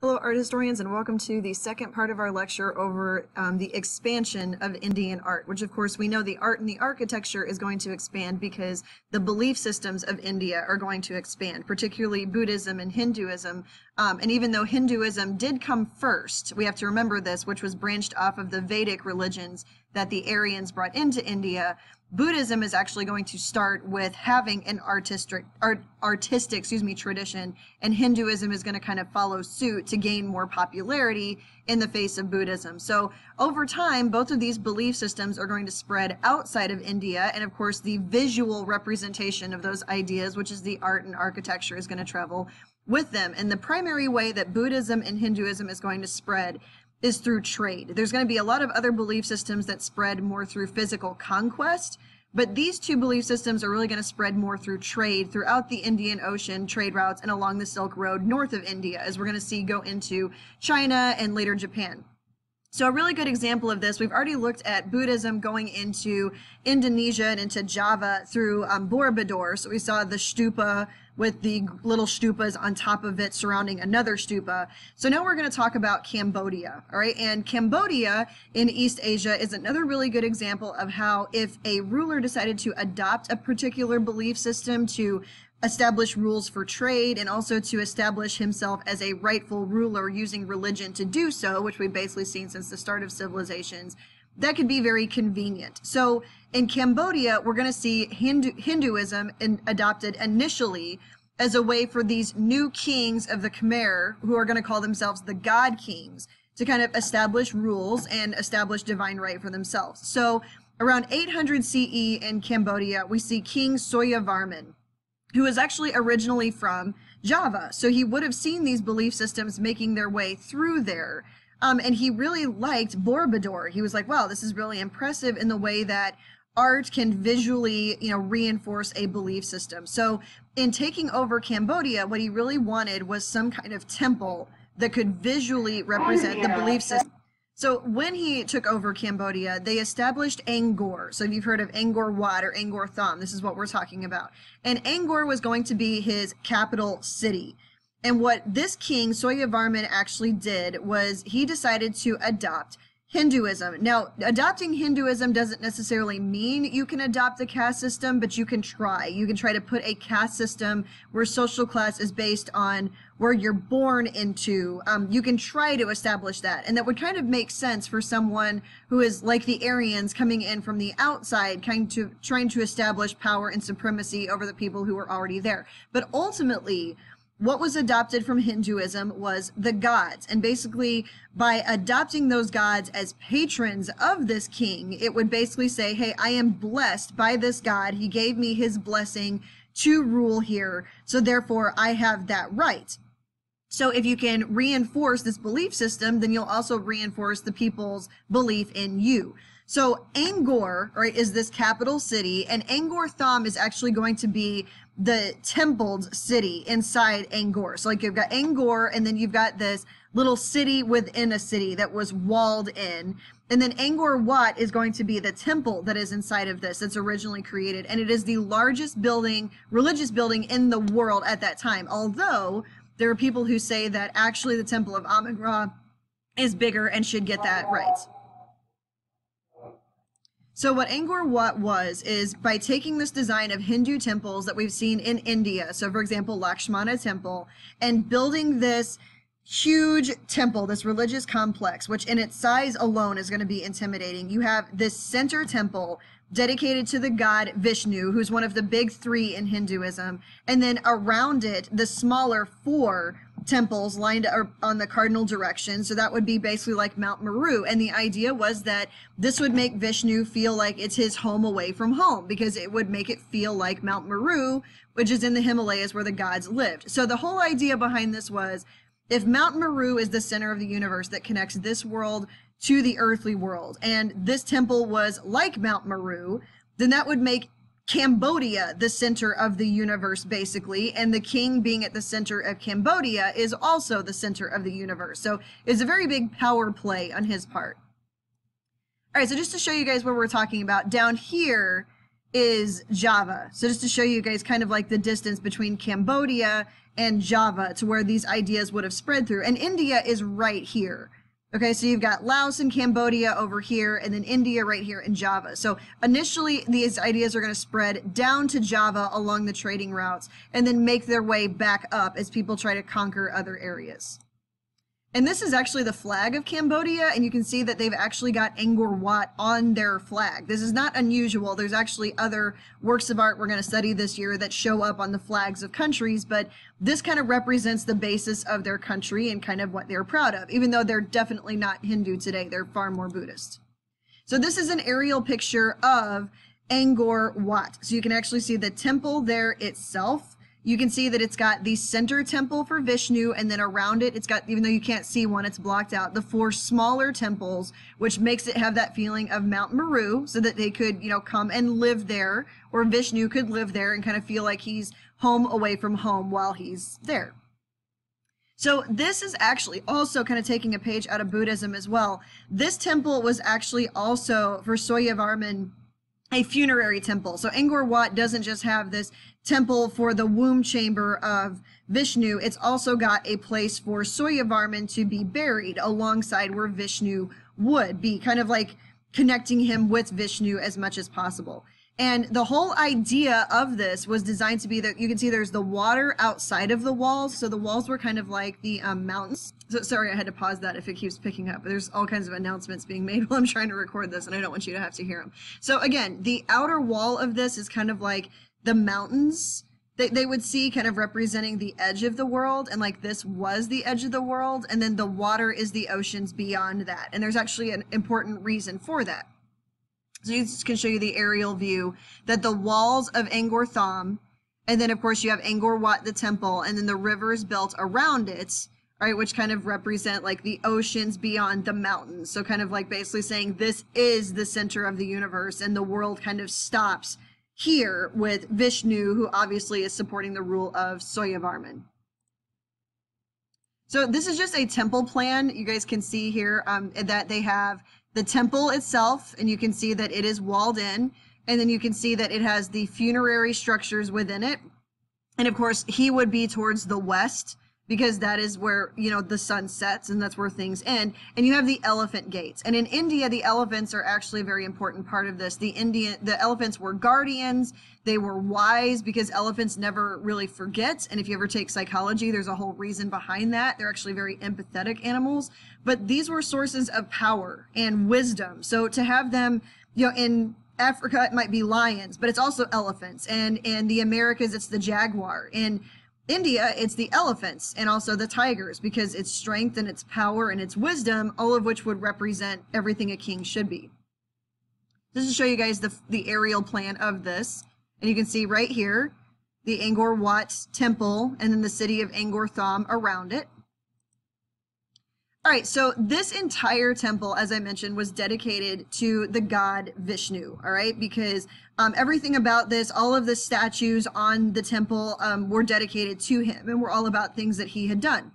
Hello, art historians, and welcome to the second part of our lecture over the expansion of Indian art, which of course we know the art and the architecture is going to expand because the belief systems of India are going to expand, particularly Buddhism and Hinduism. And even though Hinduism did come first, we have to remember this, which was branched off of the Vedic religions that the Aryans brought into India. Buddhism is actually going to start with having an artistic tradition, and Hinduism is going to kind of follow suit to gain more popularity in the face of Buddhism. So over time, both of these belief systems are going to spread outside of India, and of course the visual representation of those ideas, which is the art and architecture, is going to travel with them. And the primary way that Buddhism and Hinduism is going to spread is through trade. There's going to be a lot of other belief systems that spread more through physical conquest, but these two belief systems are really going to spread more through trade throughout the Indian Ocean trade routes and along the Silk Road north of India, as we're going to see go into China and later Japan. So a really good example of this, we've already looked at Buddhism going into Indonesia and into Java through Borobudur. So we saw the stupa with the little stupas on top of it surrounding another stupa. So now we're going to talk about Cambodia, all right? And Cambodia in East Asia is another really good example of how if a ruler decided to adopt a particular belief system to establish rules for trade and also to establish himself as a rightful ruler using religion to do so, which we've basically seen since the start of civilizations, that could be very convenient. So in Cambodia, we're going to see Hinduism adopted initially as a way for these new kings of the Khmer, who are going to call themselves the God Kings, to kind of establish rules and establish divine right for themselves. So around 800 CE in Cambodia, we see King Soyavarman, who is actually originally from Java. So he would have seen these belief systems making their way through there. And he really liked Borobudur. He was like, wow, this is really impressive in the way that art can visually, reinforce a belief system. So in taking over Cambodia, what he really wanted was some kind of temple that could visually represent the belief system. So when he took over Cambodia, they established Angkor. So if you've heard of Angkor Wat or Angkor Thom, this is what we're talking about. And Angkor was going to be his capital city. And what this king, Soyavarman, actually did was he decided to adopt Hinduism. Now, adopting Hinduism doesn't necessarily mean you can adopt a caste system, but you can try. You can try to put a caste system where social class is based on where you're born into. You can try to establish that. And that would kind of make sense for someone who is like the Aryans coming in from the outside, trying to establish power and supremacy over the people who were already there. But ultimately, what was adopted from Hinduism was the gods. And basically, by adopting those gods as patrons of this king, it would basically say, hey, I am blessed by this god. He gave me his blessing to rule here. So therefore, I have that right. So if you can reinforce this belief system, then you'll also reinforce the people's belief in you. So Angkor, right, is this capital city, and Angkor Thom is actually going to be the templed city inside Angkor. So like you've got Angkor, and then you've got this little city within a city that was walled in. And then Angkor Wat is going to be the temple that is inside of this that's originally created. And it is the largest building, religious building in the world at that time. Although there are people who say that actually the temple of Amun-Ra is bigger and should get that right. So what Angkor Wat was is by taking this design of Hindu temples that we've seen in India, so for example, Lakshmana Temple, and building this huge temple, this religious complex, which in its size alone is going to be intimidating. You have this center temple dedicated to the god Vishnu, who's one of the big three in Hinduism, and then around it, the smaller 4 temples lined on the cardinal direction. So that would be basically like Mount Meru. And the idea was that this would make Vishnu feel like it's his home away from home, because it would make it feel like Mount Meru, which is in the Himalayas where the gods lived. So the whole idea behind this was, if Mount Meru is the center of the universe that connects this world to the earthly world, and this temple was like Mount Meru, then that would make Cambodia the center of the universe, basically, and the king being at the center of Cambodia is also the center of the universe. So it's a very big power play on his part. All right, so just to show you guys what we're talking about, down here is Java. So just to show you guys kind of like the distance between Cambodia and Java to where these ideas would have spread through. And India is right here. Okay, so you've got Laos and Cambodia over here, and then India right here in Java. So initially, these ideas are going to spread down to Java along the trading routes, and then make their way back up as people try to conquer other areas. And this is actually the flag of Cambodia, and you can see that they've actually got Angkor Wat on their flag. This is not unusual. There's actually other works of art we're going to study this year that show up on the flags of countries, but this kind of represents the basis of their country and kind of what they're proud of, even though they're definitely not Hindu today. They're far more Buddhist. So this is an aerial picture of Angkor Wat. So you can actually see the temple there itself. You can see that it's got the center temple for Vishnu, and then around it, it's got, even though you can't see one, it's blocked out, the 4 smaller temples, which makes it have that feeling of Mount Meru, so that they could, come and live there, or Vishnu could live there and kind of feel like he's home away from home while he's there. So this is actually also kind of taking a page out of Buddhism as well. This temple was actually also, for Soyavarman, a funerary temple. So Angkor Wat doesn't just have this temple for the womb chamber of Vishnu, it's also got a place for Soyavarman to be buried alongside where Vishnu would be, kind of like connecting him with Vishnu as much as possible. And the whole idea of this was designed to be that you can see there's the water outside of the walls. So the walls were kind of like the mountains. So sorry, I had to pause that if it keeps picking up. There's all kinds of announcements being made while I'm trying to record this, and I don't want you to have to hear them. So again, the outer wall of this is kind of like the mountains that they would see, kind of representing the edge of the world. And like this was the edge of the world. And then the water is the oceans beyond that. And there's actually an important reason for that. So you can show you the aerial view that the walls of Angkor Thom, and then of course you have Angkor Wat, the temple, and then the rivers built around it, right, which kind of represent like the oceans beyond the mountains. So kind of like basically saying this is the center of the universe, and the world kind of stops here with Vishnu, who obviously is supporting the rule of Soyavarman. So this is just a temple plan. You guys can see here that they have the temple itself, and you can see that it is walled in, and then you can see that it has the funerary structures within it. And of course, he would be towards the west, because that is where, the sun sets, and that's where things end. And you have the elephant gates. And in India, the elephants are actually a very important part of this. The elephants were guardians. They were wise, because elephants never really forget. And if you ever take psychology, there's a whole reason behind that. They're actually very empathetic animals. But these were sources of power and wisdom. So to have them, in Africa, it might be lions, but it's also elephants. And in the Americas, it's the jaguar. In India, it's the elephants and also the tigers, because its strength and its power and its wisdom, all of which would represent everything a king should be. Just to show you guys the aerial plan of this. And you can see right here, the Angkor Wat temple, and then the city of Angkor Thom around it. All right, so this entire temple, as I mentioned, was dedicated to the god Vishnu, all right? Because everything about this, all of the statues on the temple were dedicated to him, and were all about things that he had done.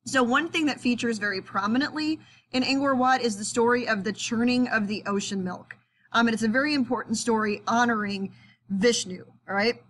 So one thing that features very prominently in Angkor Wat is the story of the churning of the ocean milk. And it's a very important story honoring Vishnu, all right?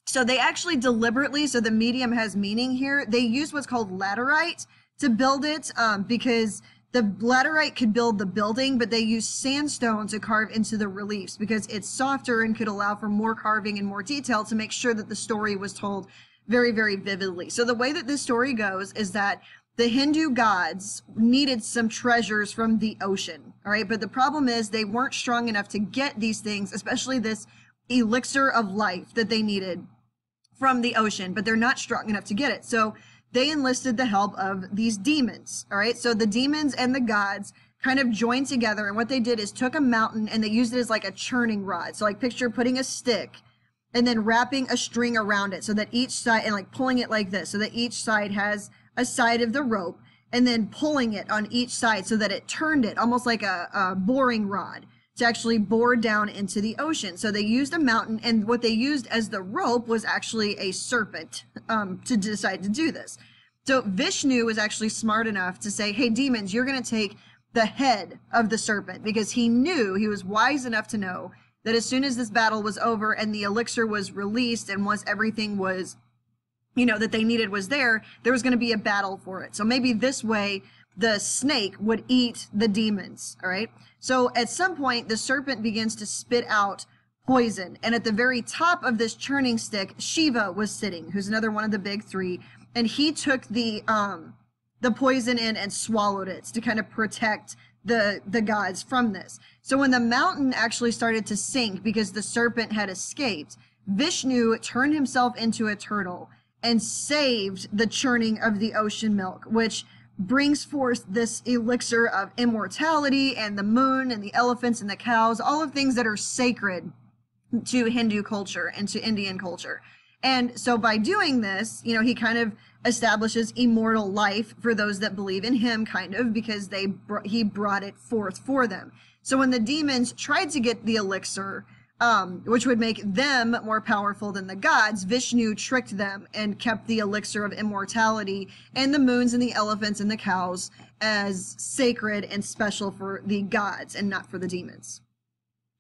So they actually deliberately, so the medium has meaning here, they use what's called laterite to build it, because the laterite could build the building, but they use sandstone to carve into the reliefs because it's softer and could allow for more carving and more detail to make sure that the story was told very, very vividly. So the way that this story goes is that the Hindu gods needed some treasures from the ocean, all right? But the problem is they weren't strong enough to get these things, especially this elixir of life that they needed from the ocean, but they're not strong enough to get it. So they enlisted the help of these demons, all right? So the demons and the gods kind of joined together, and what they did is took a mountain and they used it as like a churning rod. So like picture putting a stick and then wrapping a string around it so that each side, and like pulling it like this, so that each side has a side of the rope, and then pulling it on each side so that it turned it almost like a boring rod to actually bore down into the ocean. So they used a mountain, and what they used as the rope was actually a serpent to decide to do this. So Vishnu was actually smart enough to say, hey, demons, you're going to take the head of the serpent, because he knew, he was wise enough to know that as soon as this battle was over and the elixir was released, and once everything was, that they needed was there was going to be a battle for it. So maybe this way the snake would eat the demons, all right? So at some point, the serpent begins to spit out poison. And at the very top of this churning stick, Shiva was sitting, who's another one of the big three. And he took the poison in and swallowed it to kind of protect the gods from this. So when the mountain actually started to sink because the serpent had escaped, Vishnu turned himself into a turtle and saved the churning of the ocean milk, which brings forth this elixir of immortality, and the moon and the elephants and the cows, all of things that are sacred to Hindu culture and to Indian culture. And so by doing this, he kind of establishes immortal life for those that believe in him, kind of, because he brought it forth for them. So when the demons tried to get the elixir, which would make them more powerful than the gods, Vishnu tricked them and kept the elixir of immortality and the moons and the elephants and the cows as sacred and special for the gods and not for the demons.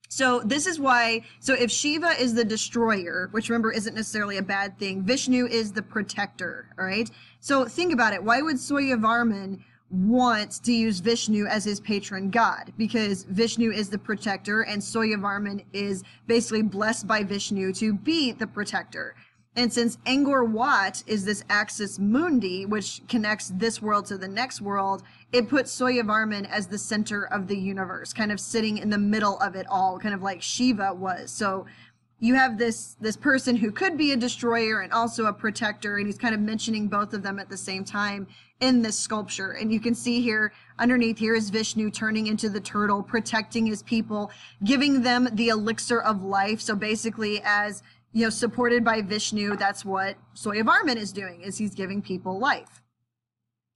So this is why, so if Shiva is the destroyer, which remember isn't necessarily a bad thing, Vishnu is the protector, all right? So think about it. Why would Suryavarman want to use Vishnu as his patron god? Because Vishnu is the protector and Suryavarman is basically blessed by Vishnu to be the protector. And since Angkor Wat is this axis mundi, which connects this world to the next world, it puts Suryavarman as the center of the universe, kind of sitting in the middle of it all, kind of like Shiva was. So you have this person who could be a destroyer and also a protector, and he's kind of mentioning both of them at the same time in this sculpture. And you can see here, underneath here is Vishnu turning into the turtle, protecting his people, giving them the elixir of life. So basically, as supported by Vishnu, that's what Suryavarman is doing, is he's giving people life.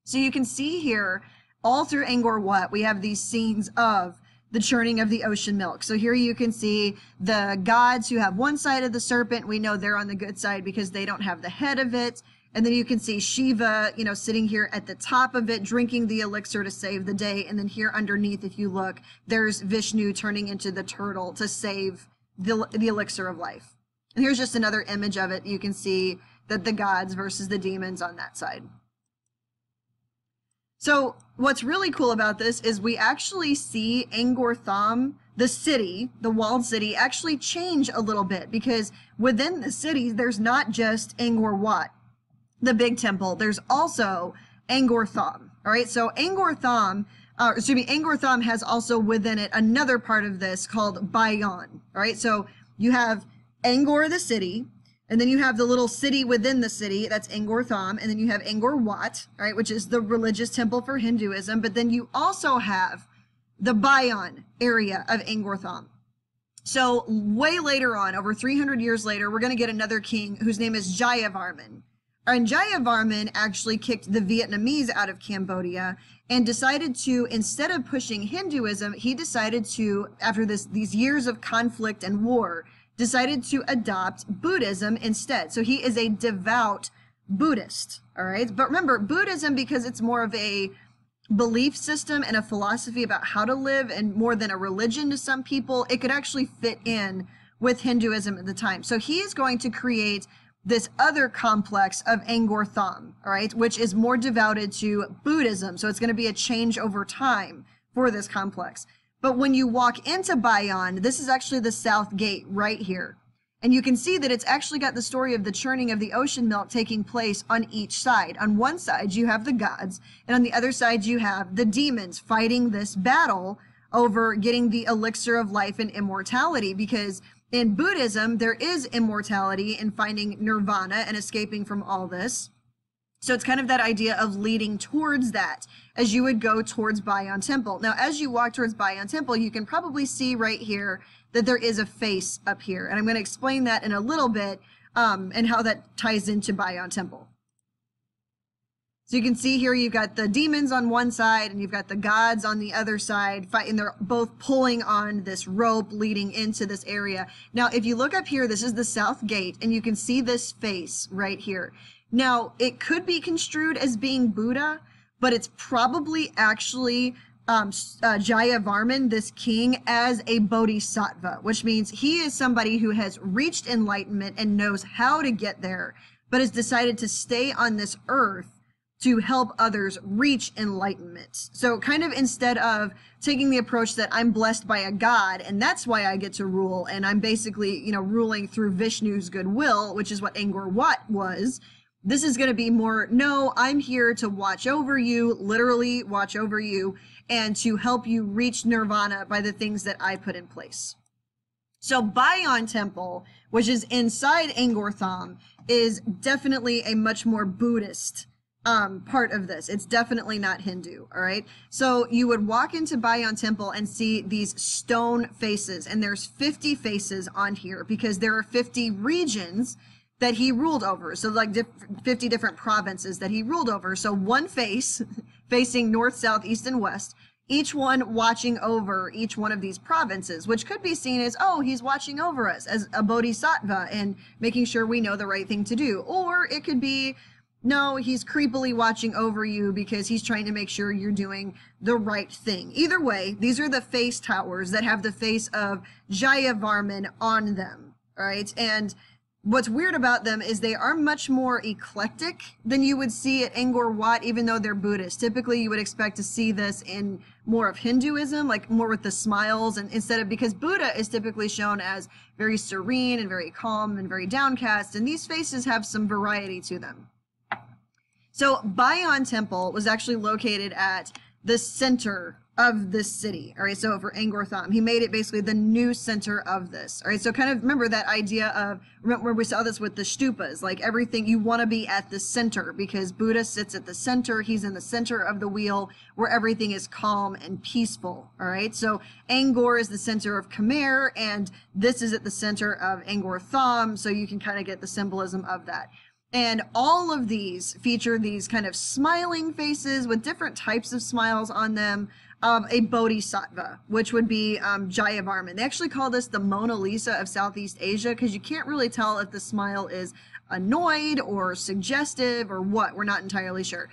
So you can see here, all through Angkor Wat, we have these scenes of the churning of the ocean milk. So here you can see the gods who have one side of the serpent. We know they're on the good side because they don't have the head of it. And then you can see Shiva, sitting here at the top of it, drinking the elixir to save the day. And then here underneath, if you look, there's Vishnu turning into the turtle to save the elixir of life. And here's just another image of it. You can see that the gods versus the demons on that side. So what's really cool about this is we actually see Angkor Thom, the city, the walled city, actually change a little bit, because within the city, there's not just Angkor Wat, the big temple. There's also Angkor Thom. All right. So Angkor Thom, Angkor Thom has also within it another part of this called Bayon. All right. So you have Angkor, the city, and then you have the little city within the city, that's Angkor Thom, and then you have Angkor Wat, right, which is the religious temple for Hinduism, but then you also have the Bayon area of Angkor Thom. So way later on, over 300 years later, we're going to get another king whose name is Jayavarman. And Jayavarman actually kicked the Vietnamese out of Cambodia and decided to, instead of pushing Hinduism, he decided to, after these years of conflict and war, decided to adopt Buddhism instead. So he is a devout Buddhist, all right? But remember, Buddhism, because it's more of a belief system and a philosophy about how to live and more than a religion to some people, it could actually fit in with Hinduism at the time. So he is going to create this other complex of Angkor Thom, all right, which is more devoted to Buddhism. So it's going to be a change over time for this complex. But when you walk into Bayon, this is actually the south gate right here. And you can see that it's actually got the story of the churning of the ocean milk taking place on each side. On one side, you have the gods, and on the other side, you have the demons fighting this battle over getting the elixir of life and immortality, because in Buddhism, there is immortality in finding nirvana and escaping from all this. So it's kind of that idea of leading towards that as you would go towards Bayon Temple. Now, as you walk towards Bayon Temple, you can probably see right here that there is a face up here. And I'm going to explain that in a little bit and how that ties into Bayon Temple. So you can see here you've got the demons on one side and you've got the gods on the other side fighting. They're both pulling on this rope leading into this area. Now, if you look up here, this is the south gate, and you can see this face right here. Now, it could be construed as being Buddha, but it's probably actually Jayavarman, this king, as a bodhisattva, which means he is somebody who has reached enlightenment and knows how to get there, but has decided to stay on this earth to help others reach enlightenment. So kind of instead of taking the approach that I'm blessed by a god and that's why I get to rule, and I'm basically, ruling through Vishnu's goodwill, which is what Angkor Wat was, this is going to be more, no, I'm here to watch over you, literally watch over you, and to help you reach nirvana by the things that I put in place. So Bayon Temple, which is inside Angkor Thom, is definitely a much more Buddhist part of this. It's definitely not Hindu, all right? So you would walk into Bayon Temple and see these stone faces, and there's 50 faces on here because there are 50 regions that he ruled over. So like 50 different provinces that he ruled over. So one face facing north, south, east, and west, each one watching over each one of these provinces, which could be seen as, oh, he's watching over us as a bodhisattva and making sure we know the right thing to do. Or it could be, no, he's creepily watching over you because he's trying to make sure you're doing the right thing. Either way, these are the face towers that have the face of Jayavarman on them, right? And what's weird about them is they are much more eclectic than you would see at Angkor Wat, even though they're Buddhist. Typically, you would expect to see this in more of Hinduism, like more with the smiles, and instead of, because Buddha is typically shown as very serene and very calm and very downcast, and these faces have some variety to them. So Bayon Temple was actually located at the center of this city. All right, so for Angkor Thom, he made it basically the new center of this. All right, so kind of remember that idea of, remember we saw this with the stupas, like everything, you want to be at the center because Buddha sits at the center. He's in the center of the wheel where everything is calm and peaceful. All right, so Angkor is the center of Khmer, and this is at the center of Angkor Thom, so you can kind of get the symbolism of that. And all of these feature these kind of smiling faces with different types of smiles on them. A bodhisattva, which would be Jayavarman. They actually call this the Mona Lisa of Southeast Asia because you can't really tell if the smile is annoyed or suggestive or what. We're not entirely sure.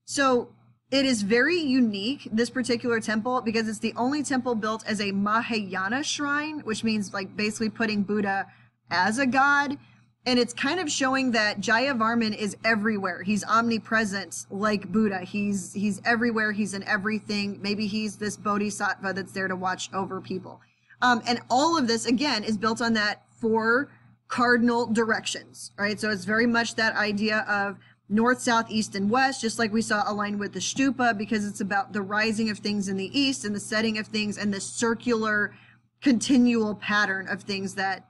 So it is very unique, this particular temple, because it's the only temple built as a Mahayana shrine, which means like basically putting Buddha as a god. And it's kind of showing that Jayavarman is everywhere. He's omnipresent like Buddha. He's everywhere. He's in everything. Maybe he's this bodhisattva that's there to watch over people. And all of this, again, is built on that 4 cardinal directions, right? So it's very much that idea of north, south, east, and west, just like we saw aligned with the stupa, because it's about the rising of things in the east and the setting of things and the circular, continual pattern of things that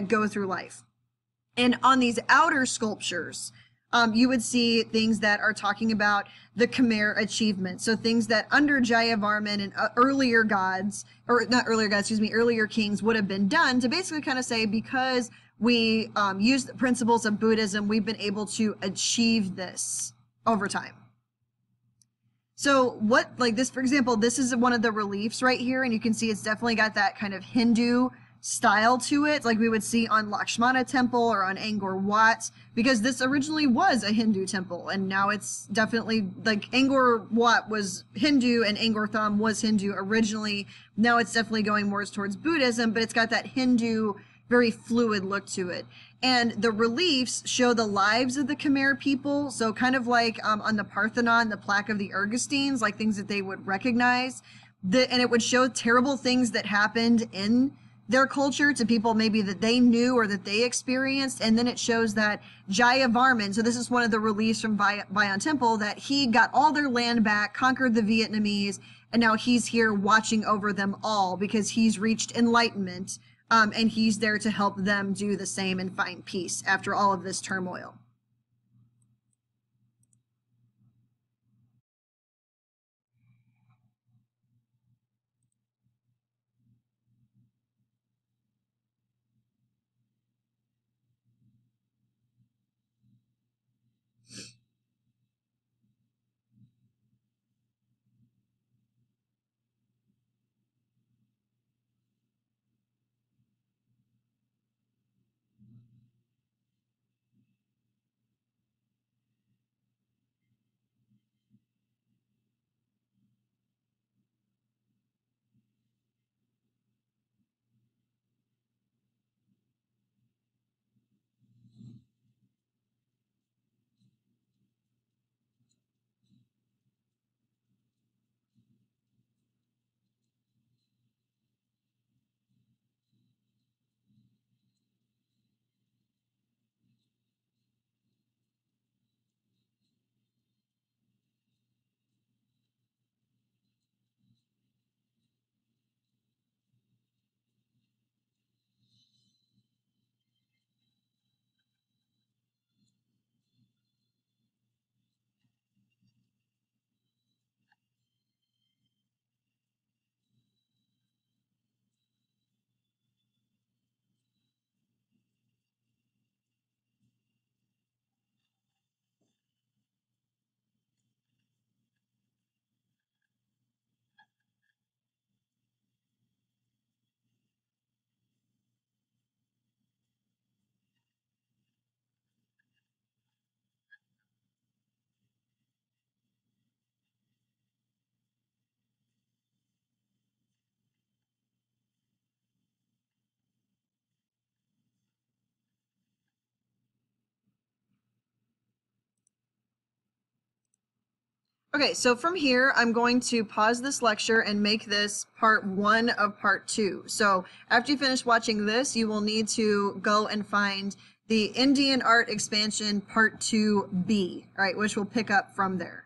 go through life. And on these outer sculptures, you would see things that are talking about the Khmer achievement. So things that under Jayavarman and earlier gods, or not earlier gods, excuse me, earlier kings would have been done to basically kind of say, because we use the principles of Buddhism, we've been able to achieve this over time. So what, like this, for example, this is one of the reliefs right here, and you can see it's definitely got that kind of Hindu style to it, like we would see on Lakshmana Temple or on Angkor Wat, because this originally was a Hindu temple, and now it's definitely, like Angkor Wat was Hindu and Angkor Thom was Hindu originally. Now it's definitely going more towards Buddhism, but it's got that Hindu, very fluid look to it. And the reliefs show the lives of the Khmer people, so kind of like on the Parthenon, the plaque of the Ergostines, like things that they would recognize. And it would show terrible things that happened in their culture to people maybe that they knew or that they experienced. And then it shows that Jayavarman, so this is one of the reliefs from Bayon Temple, that he got all their land back, conquered the Vietnamese, and now he's here watching over them all because he's reached enlightenment, and he's there to help them do the same and find peace after all of this turmoil. Okay, so from here, I'm going to pause this lecture and make this part 1 of part 2. So after you finish watching this, you will need to go and find the Indian Art Expansion part 2B, all right, which will pick up from there.